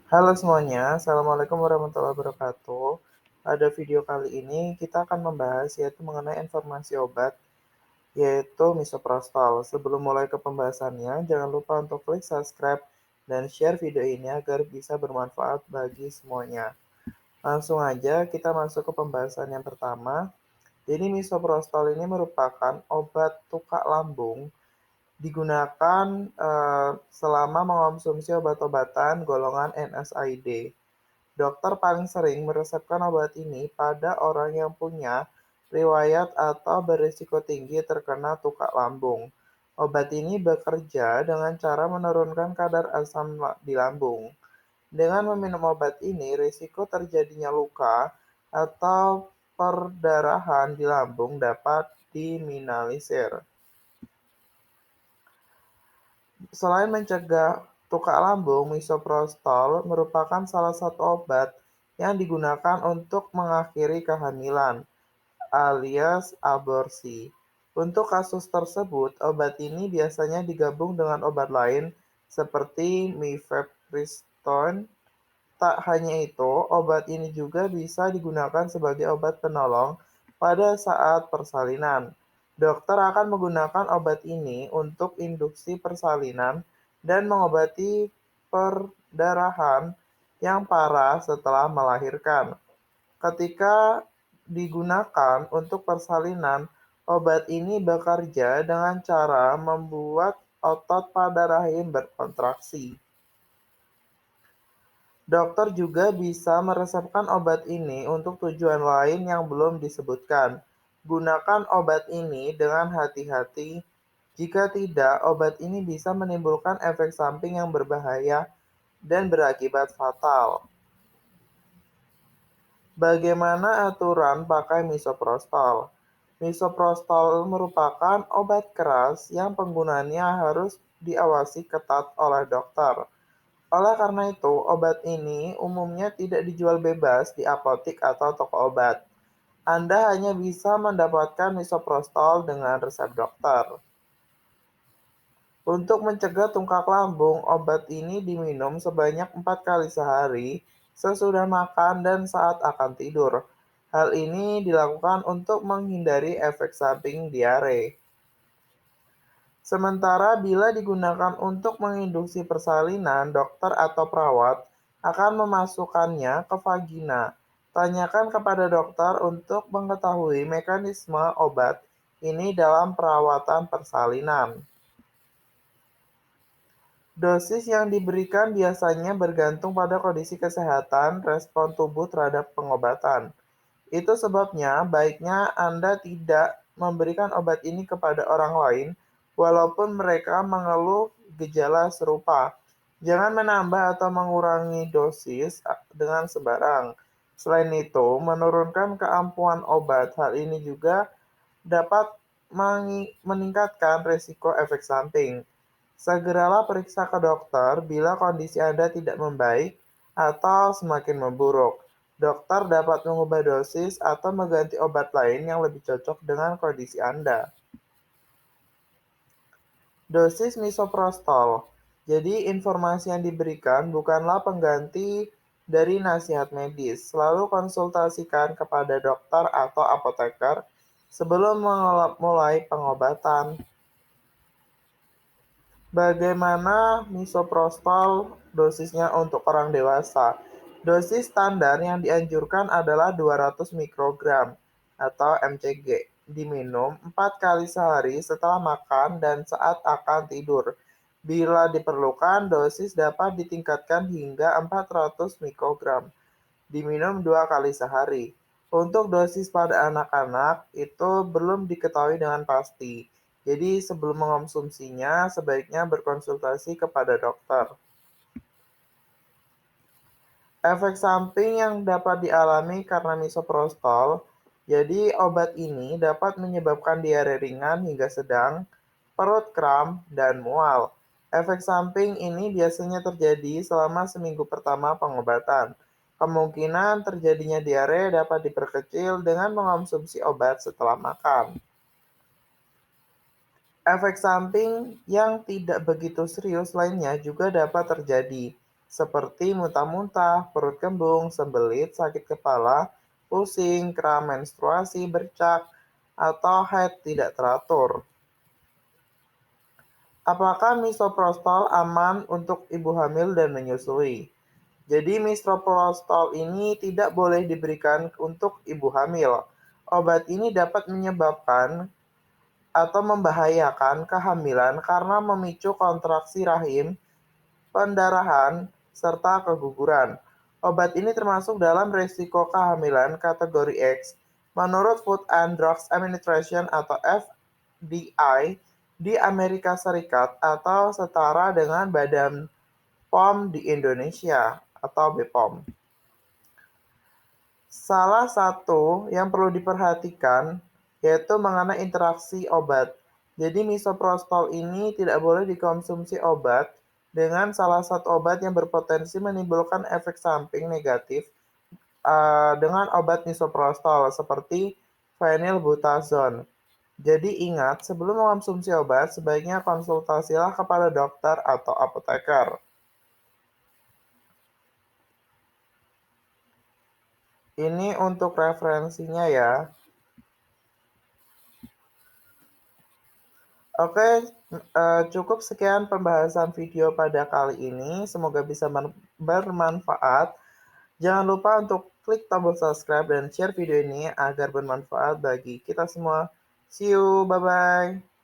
Halo semuanya, Assalamualaikum warahmatullahi wabarakatuh. Pada video kali ini kita akan membahas yaitu mengenai informasi obat yaitu misoprostol. Sebelum mulai ke pembahasannya, jangan lupa untuk klik subscribe dan share video ini agar bisa bermanfaat bagi semuanya. Langsung aja kita masuk ke pembahasan yang pertama. Jadi misoprostol ini merupakan obat tukak lambung digunakan selama mengonsumsi obat-obatan golongan NSAID. Dokter paling sering meresepkan obat ini pada orang yang punya riwayat atau berisiko tinggi terkena tukak lambung. Obat ini bekerja dengan cara menurunkan kadar asam di lambung. Dengan meminum obat ini, risiko terjadinya luka atau perdarahan di lambung dapat diminimalisir. Selain mencegah tukak lambung, misoprostol merupakan salah satu obat yang digunakan untuk mengakhiri kehamilan, alias aborsi. Untuk kasus tersebut, obat ini biasanya digabung dengan obat lain seperti mifepristone. Tak hanya itu, obat ini juga bisa digunakan sebagai obat penolong pada saat persalinan. Dokter akan menggunakan obat ini untuk induksi persalinan dan mengobati perdarahan yang parah setelah melahirkan. Ketika digunakan untuk persalinan, obat ini bekerja dengan cara membuat otot pada rahim berkontraksi. Dokter juga bisa meresepkan obat ini untuk tujuan lain yang belum disebutkan. Gunakan obat ini dengan hati-hati. Jika tidak, obat ini bisa menimbulkan efek samping yang berbahaya dan berakibat fatal. Bagaimana aturan pakai misoprostol? Misoprostol merupakan obat keras yang penggunaannya harus diawasi ketat oleh dokter. Oleh karena itu, obat ini umumnya tidak dijual bebas di apotik atau toko obat. Anda hanya bisa mendapatkan misoprostol dengan resep dokter. Untuk mencegah tungkak lambung, obat ini diminum sebanyak 4 kali sehari sesudah makan dan saat akan tidur. Hal ini dilakukan untuk menghindari efek samping diare. Sementara bila digunakan untuk menginduksi persalinan, dokter atau perawat akan memasukkannya ke vagina. Tanyakan kepada dokter untuk mengetahui mekanisme obat ini dalam perawatan persalinan. Dosis yang diberikan biasanya bergantung pada kondisi kesehatan respon tubuh terhadap pengobatan. Itu sebabnya baiknya Anda tidak memberikan obat ini kepada orang lain walaupun mereka mengeluh gejala serupa. Jangan menambah atau mengurangi dosis dengan sembarang. Selain itu, menurunkan keampuhan obat. Hal ini juga dapat meningkatkan risiko efek samping. Segeralah periksa ke dokter bila kondisi Anda tidak membaik atau semakin memburuk. Dokter dapat mengubah dosis atau mengganti obat lain yang lebih cocok dengan kondisi Anda. Dosis misoprostol. Jadi, informasi yang diberikan bukanlah pengganti dari nasihat medis. Selalu konsultasikan kepada dokter atau apoteker sebelum mulai pengobatan. Bagaimana misoprostol dosisnya untuk orang dewasa? Dosis standar yang dianjurkan adalah 200 mikrogram atau mcg. Diminum 4 kali sehari setelah makan dan saat akan tidur. Bila diperlukan, dosis dapat ditingkatkan hingga 400 mikrogram. Diminum 2 kali sehari. Untuk dosis pada anak-anak itu belum diketahui dengan pasti. Jadi sebelum mengonsumsinya, sebaiknya berkonsultasi kepada dokter. Efek samping yang dapat dialami karena misoprostol, jadi obat ini dapat menyebabkan diare ringan hingga sedang, perut kram, dan mual. Efek samping ini biasanya terjadi selama seminggu pertama pengobatan. Kemungkinan terjadinya diare dapat diperkecil dengan mengonsumsi obat setelah makan. Efek samping yang tidak begitu serius lainnya juga dapat terjadi. seperti muntah-muntah, perut kembung, sembelit, sakit kepala, pusing, kram menstruasi, bercak, atau haid tidak teratur. Apakah misoprostol aman untuk ibu hamil dan menyusui? Jadi misoprostol ini tidak boleh diberikan untuk ibu hamil. Obat ini dapat menyebabkan atau membahayakan kehamilan karena memicu kontraksi rahim, pendarahan, serta keguguran. Obat ini termasuk dalam risiko kehamilan kategori X menurut Food and Drug Administration atau FDA di Amerika Serikat atau setara dengan Badan POM di Indonesia atau BPOM. Salah satu yang perlu diperhatikan yaitu mengenai interaksi obat. Jadi misoprostol ini tidak boleh dikonsumsi obat dengan salah satu obat yang berpotensi menimbulkan efek samping negatif dengan obat misoprostol seperti phenylbutazone. Jadi ingat, sebelum mengonsumsi obat, sebaiknya konsultasilah kepada dokter atau apoteker. Ini untuk referensinya ya. Oke, cukup sekian pembahasan video pada kali ini. Semoga bisa bermanfaat. Jangan lupa untuk klik tombol subscribe dan share video ini agar bermanfaat bagi kita semua. See you, bye-bye.